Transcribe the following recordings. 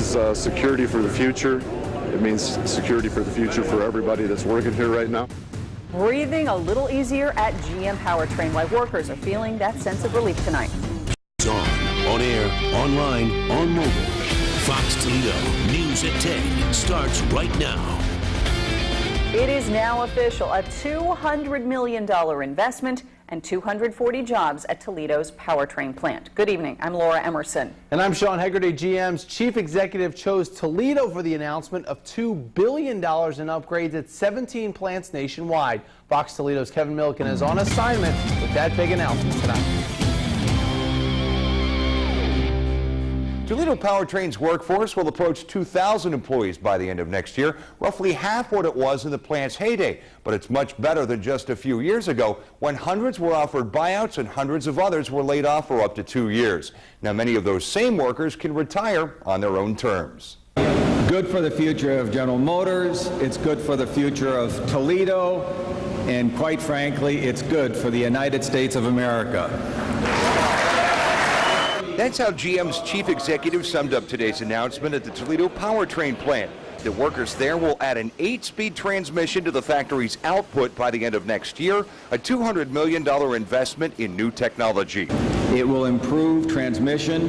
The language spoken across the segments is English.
means security for the future. It means security for the future for everybody that's working here right now. Breathing a little easier at GM Powertrain, why workers are feeling that sense of relief tonight. It's on air, online, on mobile. Fox Toledo News at 10 starts right now. It is now official, a $200 million investment and 240 jobs at Toledo's Powertrain plant. Good evening, I'm Laura Emerson. And I'm SHAUN. HEGARTY, GM's chief executive, chose Toledo for the announcement of $2 billion in upgrades at 17 plants nationwide. Fox Toledo's Kevin Milliken is on assignment with that big announcement tonight. Toledo Powertrain's workforce will approach 2,000 employees by the end of next year, roughly half what it was in the plant's heyday. But it's much better than just a few years ago, when hundreds were offered buyouts and hundreds of others were laid off for up to 2 years. Now, many of those same workers can retire on their own terms. Good for the future of General Motors, it's good for the future of Toledo, and quite frankly, it's good for the United States of America. That's how GM's chief executive summed up today's announcement at the Toledo Powertrain plant. The workers there will add an 8-speed transmission to the factory's output by the end of next year, a $200 million investment in new technology. It will improve transmission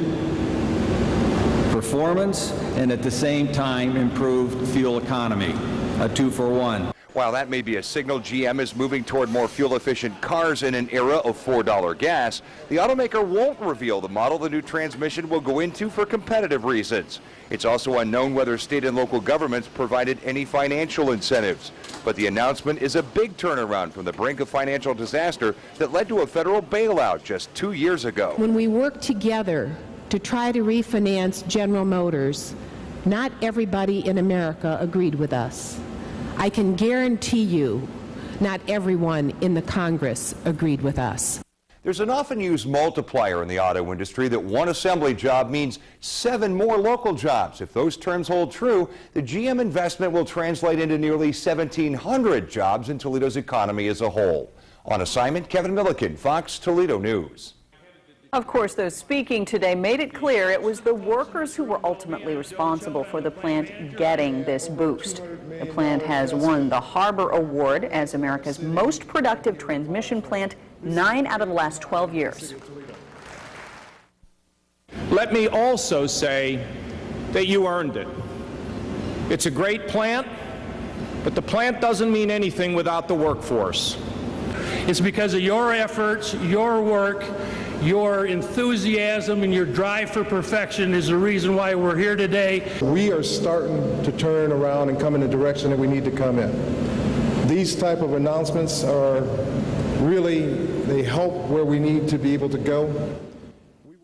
performance and at the same time improve fuel economy, a 2-for-1. While that may be a signal GM is moving toward more fuel-efficient cars in an era of $4 gas, the automaker won't reveal the model the new transmission will go into for competitive reasons. It's also unknown whether state and local governments provided any financial incentives. But the announcement is a big turnaround from the brink of financial disaster that led to a federal bailout just 2 years ago. When we worked together to try to refinance General Motors, not everybody in America agreed with us. I can guarantee you, not everyone in the Congress agreed with us. There's an often used multiplier in the auto industry that one assembly job means 7 more local jobs. If those terms hold true, the GM investment will translate into nearly 1,700 jobs in Toledo's economy as a whole. On assignment, Kevin Milliken, Fox Toledo News. Of course, those speaking today made it clear it was the workers who were ultimately responsible for the plant getting this boost. The plant has won the Harbor Award as America's most productive transmission plant 9 out of the last 12 years. Let me also say that you earned it. It's a great plant, but the plant doesn't mean anything without the workforce. It's because of your efforts, your work, your enthusiasm, and your drive for perfection is the reason why we're here today. We are starting to turn around and come in the direction that we need to come in. These type of announcements are really, they help where we need to be able to go.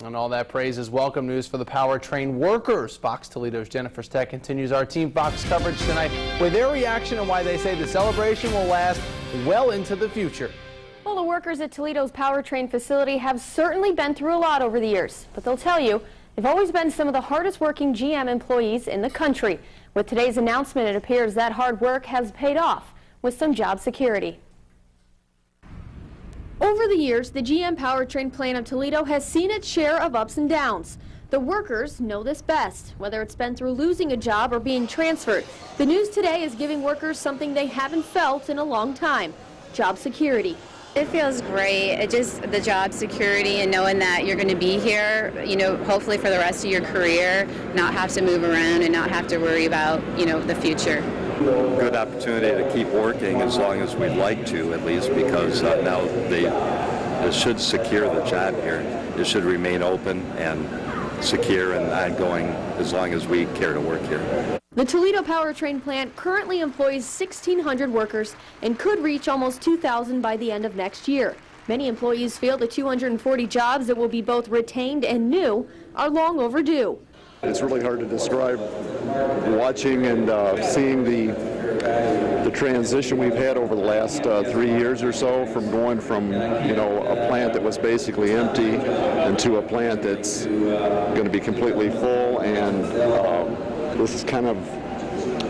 And all that praise is welcome news for the Powertrain workers. Fox Toledo's Jennifer Steck continues our Team Fox coverage tonight with their reaction and why they say the celebration will last well into the future. Well, the workers at Toledo's Powertrain facility have certainly been through a lot over the years, but they'll tell you they've always been some of the hardest working GM employees in the country. With today's announcement, it appears that hard work has paid off with some job security. Over the years, the GM Powertrain plant of Toledo has seen its share of ups and downs. The workers know this best, whether it's been through losing a job or being transferred. The news today is giving workers something they haven't felt in a long time: job security. It feels great. It just, the job security and knowing that you're going to be here, you know, hopefully for the rest of your career, not have to move around and not have to worry about, you know, the future. Good opportunity to keep working as long as we'd like to, at least, because now they should secure the job here. It should remain open and secure and ongoing as long as we care to work here. The Toledo Powertrain plant currently employs 1,600 workers and could reach almost 2,000 by the end of next year. Many employees feel the 240 jobs that will be both retained and new are long overdue. It's really hard to describe watching and seeing the transition we've had over the last 3 years or so, from going from, you know, a plant that was basically empty into a plant that's going to be completely full, and this is kind of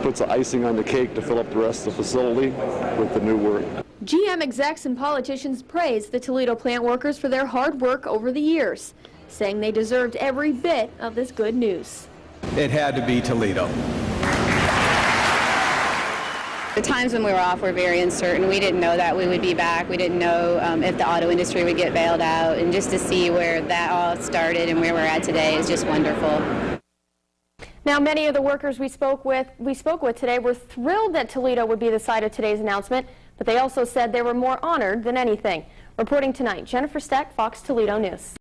puts the icing on the cake to fill up the rest of the facility with the new work. GM execs and politicians praise the Toledo plant workers for their hard work over the years, saying they deserved every bit of this good news. it had to be Toledo. The times when we were off were very uncertain. We didn't know that we would be back. We didn't know if the auto industry would get bailed out. And just to see where that all started and where we're at today is just wonderful. Now, many of the workers we spoke with today were thrilled that Toledo would be the site of today's announcement, but they also said they were more honored than anything. Reporting tonight, Jennifer Steck, Fox Toledo News.